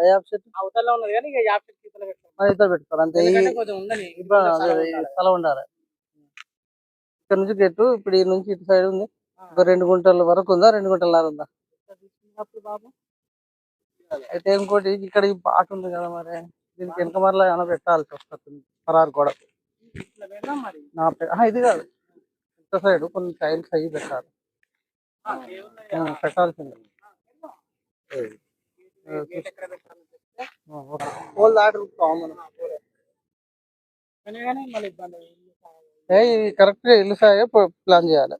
App చెట్టు అవతల ఉన్నది కానీ ఇక యాప్ చెట్టు ఇతర ఇద్దరు పెట్టుకోరు అంతే. కొంచెం ఉందని స్థలం ఉండాలి. ఇక్కడ నుంచి గెట్టు ఇప్పుడు ఈ నుంచి ఇటు సైడ్ ఉంది. ఒక 2 గుంటల వరకు ఉందా, 2 గుంటలన్నర ఉందా? బాబు అయితే ఇంకోటి ఇక్కడ ఈ పాట ఉంది కదా, మరి దీనికి వెనక మరలా ఏమైనా పెట్టాల్సి వస్తుంది. పరారు గోడ ఇది కాదు, ఇటు సైడ్ కొన్ని టైల్స్ అయ్యి పెట్టాలి. పెట్టాల్సింది. పోల్ దాటి కరెక్ట్ గా ఇల్లు సాగే ప్లాన్ చేయాలి.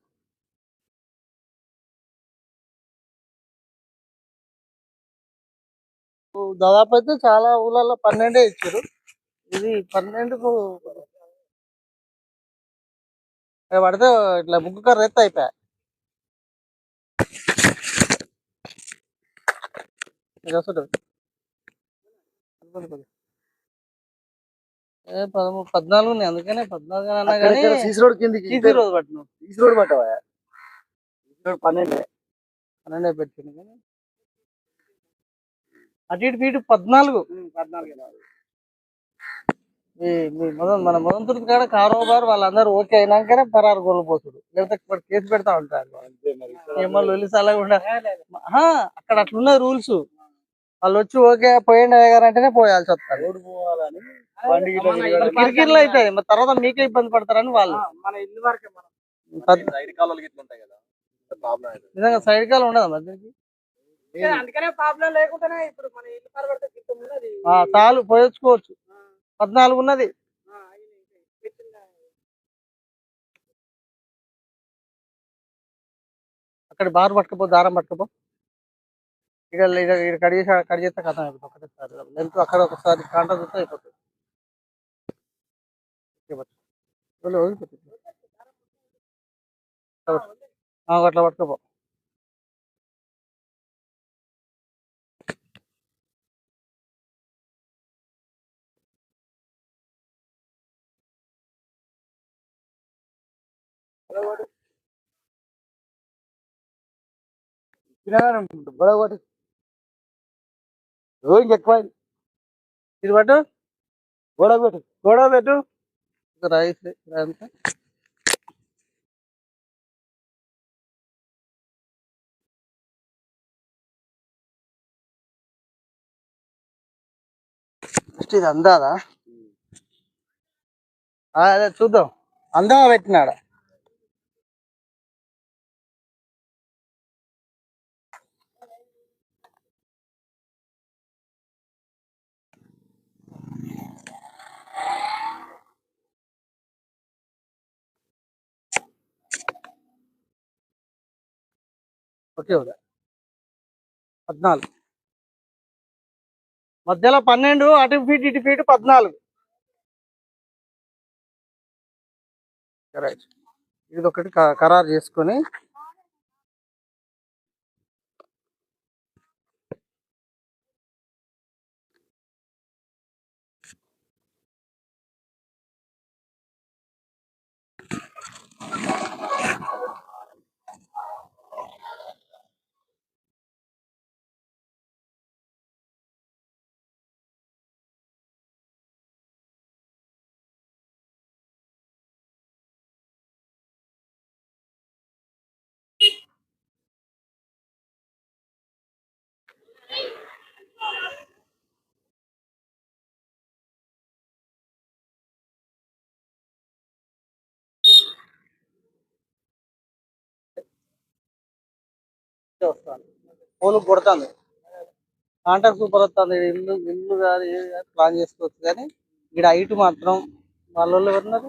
దాదాపు అయితే చాలా ఊళ్ళల్లో 12 ఇచ్చారు. ఇది 12కు పడితే ఇట్లా ముగ్గు కర్ర ఎత్త అయిపోయా. వస్తుంది 14 ఉన్నాయి. అందుకనే 14 అన్నా కానీ సీసీ రోడ్ కింద రోజు పట్టిన సీసీ రోడ్ పట్టవా 12 పెట్టింది. కానీ అటు ఇటు ఇటు 14 మన మొదటి కాడ కారోబార్ వాళ్ళందరూ ఓకే అయినాకనే పరారు కోల్పోతుడు. లేకపోతే కేసు పెడతా ఉంటారు. ఏమన్నా వెళ్ళిసాలా అక్కడ అట్లున్నది రూల్స్. వాళ్ళు వచ్చి ఓకే పోయండి అయ్యారు అంటేనే పోయాల్సి వస్తారు. కిరికిర్లు అవుతాయి, మరి తర్వాత మీకే ఇబ్బంది పడతారని వాళ్ళు. నిజంగా సైడ్ కాలు ఉండదా మరి చాలు పోయొచ్చుకోవచ్చు. 14 ఉన్నది. అక్కడ బారు పట్టుకపో, దారం పట్టుకపో. ఇక్కడ కడి చేస్తే కథం అయిపోతుంది. ఒకటేసారి లెంత్ అక్కడ ఒకసారి కాంటా చూస్తే అయిపోతుంది. అట్లా పట్టుకపో. ఎక్కువ ఇది పట్టు, గొడవ పెట్టు రైస్ అంతా. ఇది అందాదా? అదే చూద్దాం. అందా పెట్టినాడా? ఓకే 14 మధ్యలో 12 అటు ఫీట్ ఇటు ఫీట్ 14. రైట్. ఇది ఒకటి ఖరారు చేసుకొని వస్తాను. పోలు కొడతాను. కాంటాక్ట్ సూపర్ వస్తుంది. ఇల్లు ఇల్లు కానీ ప్లాన్ చేసుకోవచ్చు. కానీ ఇక్కడ హైట్ మాత్రం వాళ్ళ ఎవరున్నారు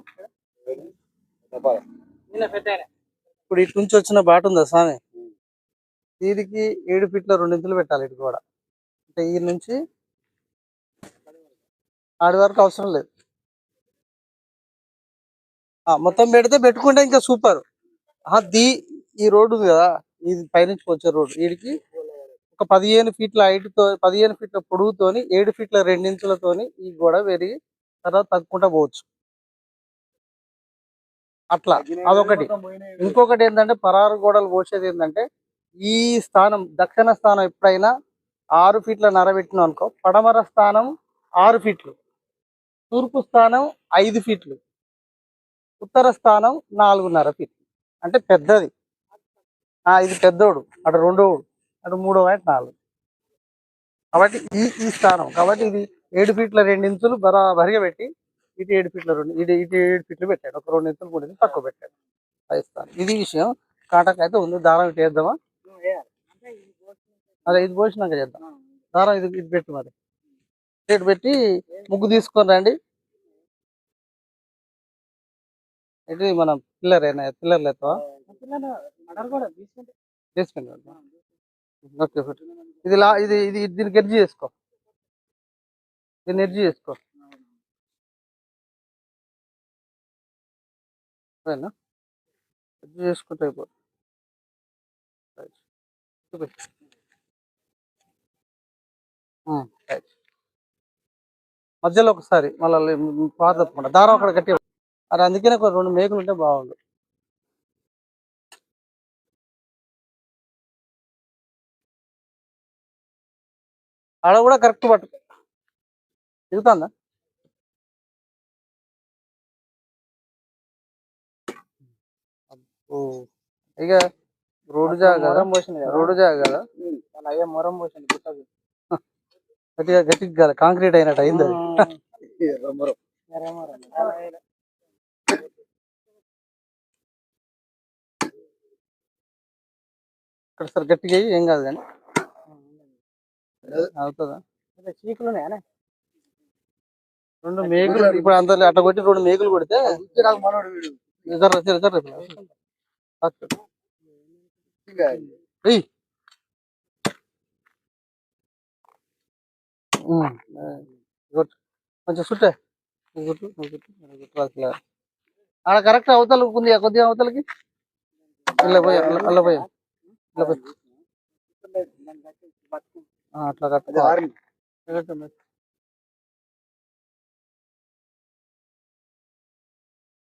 ఇప్పుడు ఇటు నుంచి వచ్చిన బాట ఉందా స్వామి, దీనికి 7 ఫీట్ల 2 ఇంచులు పెట్టాలి. ఇటు కూడా అంటే ఈ నుంచి ఆడి వరకు అవసరం లేదు. మొత్తం పెడితే పెట్టుకుంటే ఇంకా సూపర్. ఈ రోడ్డు ఉంది కదా, ఇది పైనుంచి వచ్చే రోడ్డు, వీడికి ఒక 15 ఫీట్ల హైట్తో 15 ఫీట్ల పొడుగుతోని 7 ఫీట్ల 2 ఇంచులతోని ఈ గోడ పెరిగి తర్వాత తగ్గుకుంటా పోవచ్చు. అట్లా అదొకటి. ఇంకొకటి ఏంటంటే పరారు గోడలు పోసేది ఏంటంటే ఈ స్థానం దక్షిణ స్థానం ఎప్పుడైనా 6 ఫీట్ల పెట్టినాం అనుకో, పడమర స్థానం 6 ఫీట్లు, తూర్పు స్థానం 5 ఫీట్లు, ఉత్తర స్థానం 4.5 ఫీట్లు. అంటే పెద్దది. ఇది పెద్దోడు, అటు రెండోడు, అటు మూడో వాటి 4. కాబట్టి ఈ ఈ స్థానం, కాబట్టి ఇది 7 ఫీట్ల 2 ఇంచులు బరాబరిగా పెట్టి, ఇటు 7 ఫీట్ల 2, ఇటు 7 ఫీట్లు పెట్టాడు. ఒక 2 ఇంచులు 3 ఇంచులు తక్కువ పెట్టాడు. అది స్థానం. ఇది విషయం. కాటక్ అయితే ఉంది. దారం ఇటు వేద్దామా? అదే ఇది పోసినాక చేద్దాం. దారం ఇది ఇది పెట్టు మరి. ఇటు పెట్టి ముగ్గు తీసుకొని రండి. ఇది మనం పిల్లర్లు ఎత్తావా? తీసుకుని ఓకే. ఇది దీనికి ఎడ్జి చేసుకో, దీన్ని ఎడ్జి చేసుకో. సరేనా? ఎడ్జి చేసుకుంటే అయిపోతుంది. మధ్యలో ఒకసారి మళ్ళీ పాత తప్పకుండా దారం అక్కడ కట్టి. అది అందుకనే ఒక 2 మేకులు ఉంటే బాగుండు. ఆడ కూడా కరెక్ట్ పట్టు. దిగుతుందా? ఇక రోడ్డు జాగా కదా, అయ్యా మొరం పోసింది గుట్టది. గట్టిగా కదా, కాంక్రీట్ అయినట్టు అయింది అది. ఇక్కడ సార్ గట్టిగా అయ్యి ఏం కాదు కానీ అవుతుందా? చీకులు ఉన్నాయా? 2 మేకులు ఇప్పుడు అంత అట్లా కొట్టి 2 మేకులు కొడితే కొంచెం సుట్టే ఆడ కరెక్ట్ అవతల ఉంది, కొద్దిగా అవతలకి అల్ల పోయి అట్లా కట్టాలి.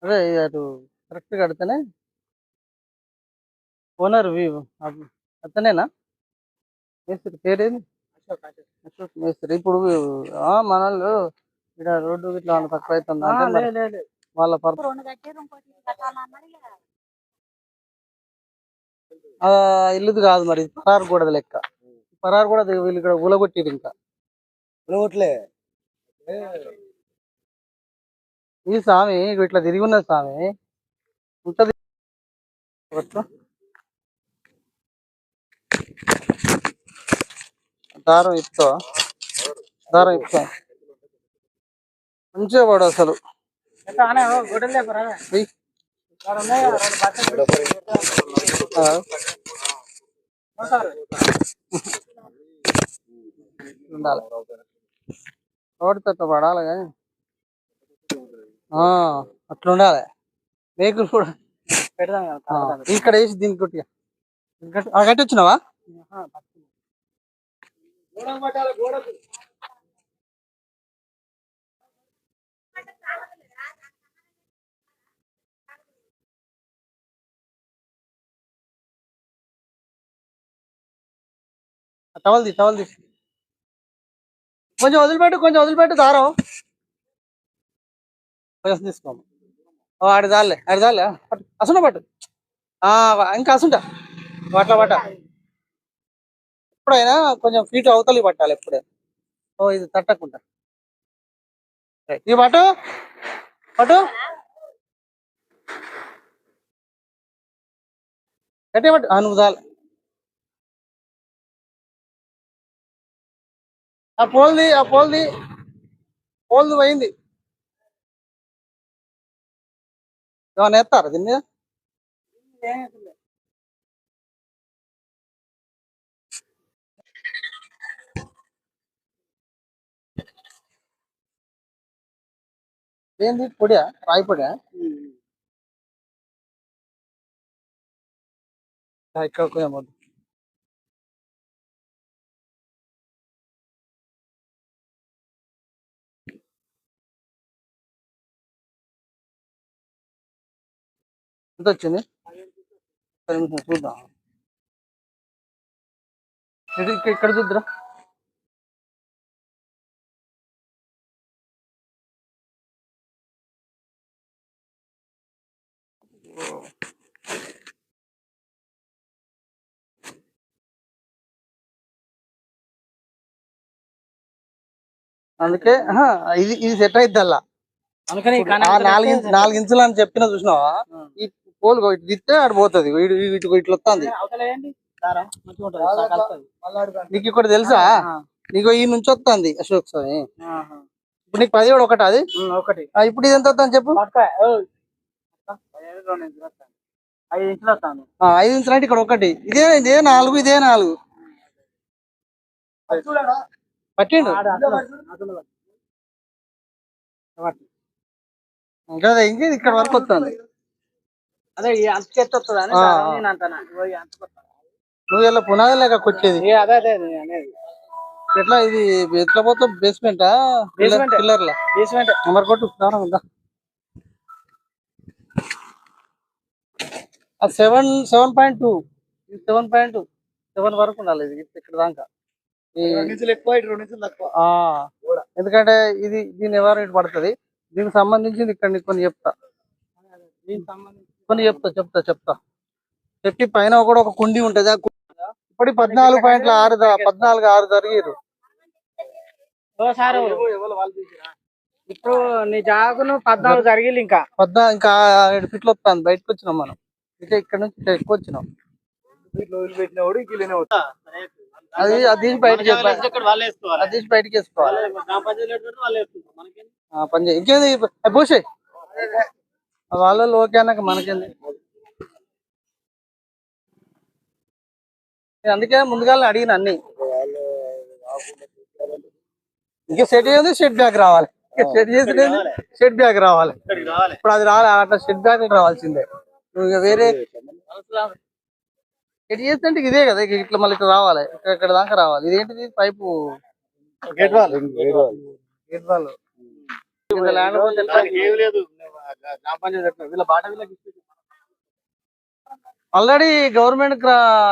అదే అటు కరెక్ట్ కడితేనే ఓనర్ అతనేనా మేస్త్రి? పేరేంది? అశోక్ మేస్త్రి. ఇప్పుడు మనల్ని ఇక్కడ రోడ్డు ఇట్లా తక్కువ అవుతుంది అంటే వాళ్ళ ఇల్లుది కాదు మరి, పరారు కూడా లెక్క. పరారు కూడా వీళ్ళు ఇక్కడ ఊలగొట్టిరు. ఇంకా ఊలగొట్టలే ఈ స్వామి ఇట్లా తిరిగి ఉన్నది స్వామి. ఉంటది దారం ఇస్తా, మంచిగా పడు అసలు. ఉండాలి రోడ్డు పడాలి కానీ అట్లా ఉండాలి. మేకులు కూడా పెడదాం ఇక్కడ వేసి దీనికి కొట్టిగా గట్టి వచ్చినావా? టవల్ తీసి కొంచెం వదిలిపెట్టు దారం కొంచెం తీసుకోము. ఆడిదాలే అసుంట పట్టు. ఇంకా అసుంట అట్లా పట్ట. ఎప్పుడైనా కొంచెం ఫీట్ అవతలి పట్టాలి ఎప్పుడైనా. ఇది తట్టకుండా ఈ పట్టు గట్టి పట్టు. నువ్వు దాలే పోల్ది పోయింది. ఏమన్నా ఎత్తారా దీన్ని? ఏంది పొడియా? రాయి పొడియా? ఇక్కడ కొంచెం ఎంత వచ్చింది చూద్దాం. ఇక్కడ చూద్దాం. అందుకే ఇది ఇది సెట్ అయిద్ది అలా. అందుకని ఆ నాలుగు ఇంచులు అని చెప్పిన చూసినావా, ఈ పోల్ ఇటు తిస్తే ఆడు పోతుంది, ఇట్లా వస్తుంది. నీకు ఇక్కడ తెలుసా, నీకు ఈ నుంచి వస్తుంది అశోక్ స్వామి. ఇప్పుడు నీకు 10 ఒకటి అది ఒకటి. ఇప్పుడు ఇది ఎంత వస్తుంది చెప్పు. 5 ఇంచులు వస్తాను. 5 ఇంచులు అంటే ఇక్కడ ఒకటి, ఇదే 4, ఇదే 4 పట్టిండు కదా. ఇంకేది ఇక్కడ వరకు వస్తుంది. అదే అంత చెత్త వస్తుంది అని నేను అంటాను. నువ్వు ఇలా పునాది లేక కొట్టేది. అదే అదే అనేది ఎట్లా ఇది ఎట్లా పోతావు, బేస్మెంటా పిల్లర్లా? బేస్మెంట్. నెంబర్ కొట్టు. 7.2 7 వరకు ఉండాలి ఇది ఇక్కడ దాకా. ఎందుకంటే ఇది దీని ఎవరు పడుతుంది. దీనికి సంబంధించింది ఇక్కడ కొన్ని చెప్తా, చెప్పి పైన కూడా ఒక కుండి ఉంటది. ఇప్పటి 14.6 జరిగారు. ఇప్పుడు నీ జాగును 14 జరిగింది. ఇంకా 7 ఫీట్లు వస్తుంది. బయటకు వచ్చినాం మనం, ఇక్కడ నుంచి ఇట్లా ఎక్కువ వచ్చినాం. అది తీసి బయటకి వేసుకోవాలి. పని చేయి, ఇంకేంది పోసే వాళ్ళు ఓకే అన్నాక మనకేంది. అందుకే ముందుగా అడిగిన అన్ని. ఇంకా సెట్ అయ్యేది షెడ్ బ్యాగ్ రావాలి, సెట్ చేసేది షెడ్ బ్యాగ్ రావాలి. ఇప్పుడు అది రావాలి, అట్లా షెడ్ బ్యాగ్ రావాల్సిందే. నువ్వు వేరే సెట్ చేస్తే ఇదే కదా, ఇట్లా మళ్ళీ ఇట్లా రావాలి, ఇక్కడ దాకా రావాలి. ఇదేంటిది pipe gate wall. Already government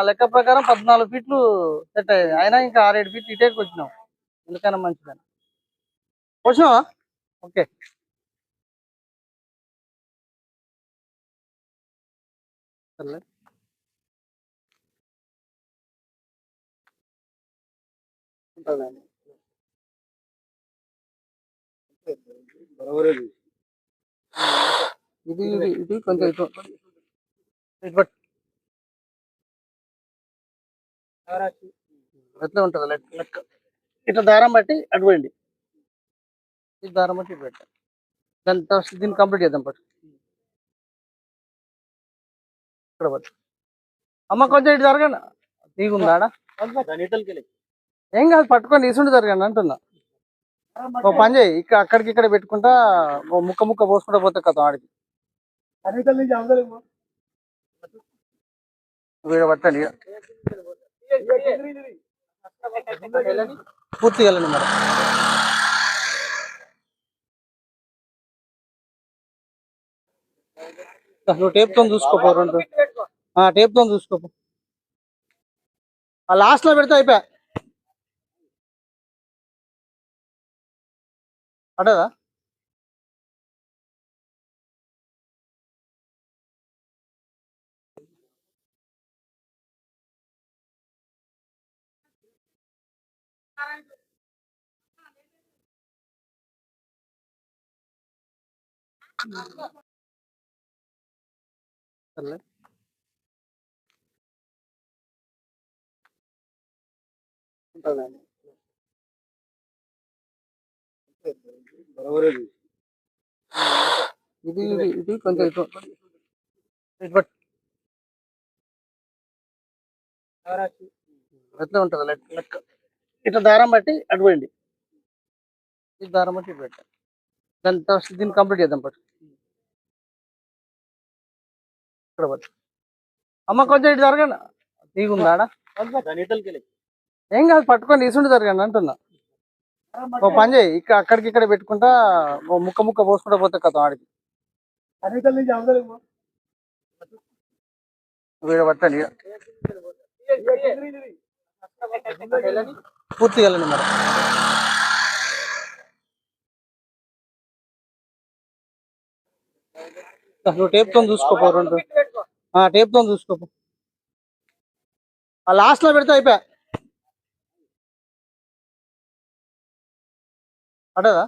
లెక్క ప్రకారం 14 ఫీట్లు సెట్ అయ్యేది, అయినా ఇంకా 6-7 ఫీట్లు ఇటేకి వచ్చినాం. ఎందుకైనా మంచిదని వచ్చినావా? ఓకే. సర్లే. ఇది కొంచెం ఎట్లా ఉంటుంది లెక్క. ఇట్లా దారం బట్టి అటు పోయింది, ఈ దారం బట్టి ఇటు పెట్టాలి. దీన్ని కంప్లీట్ చేద్దాం పట్టు. ఇక్కడ పట్టు అమ్మ, కొంచెం ఇటు జరగండి. తీగుందా ఏం కాదు, పట్టుకొని తీసుండి జరగండి అంటున్నా. ఓ పని చేయి, అక్కడికి ఇక్కడ పెట్టుకుంటా ముక్క పోసుకుంటా పోతే కదా ఆడికి. వీడ పట్టండి, పూర్తిగా వెళ్ళండి మరి. నువ్వు టేప్తో చూసుకోపో, 2 టేప్తో చూసుకోపో. లాస్ట్ లో పెడితే అయిపోయా. అటదా సర్లే. ఇది కొంచెం ఇటు పట్టు. ఎట్లా ఉంటుంది లెక్క. ఇట్లా దారం బట్టి అటు పోయింది, ఈ దారం బట్టి ఇటు పెట్టాలి. దీన్ని కంప్లీట్ చేద్దాం పట్టు. ఇక్కడ పట్టు అమ్మ, కొంచెం ఇటు జరగండి. తీగుందా ఏం కాదు, పట్టుకొని తీసుండి జరగండి అంటున్నా. ఓ పని చేయి, అక్కడికి ఇక్కడ పెట్టుకుంటా ముక్క పోసుకుంటా పోతే కదా ఆడికి. వీడ పట్టండి, పూర్తిగా వెళ్ళండి మరి. నువ్వు టేప్ తో చూసుకోపో రెండు టేప్ తో చూసుకోపో లాస్ట్ లో పెడితే అయిపోయా అడేదా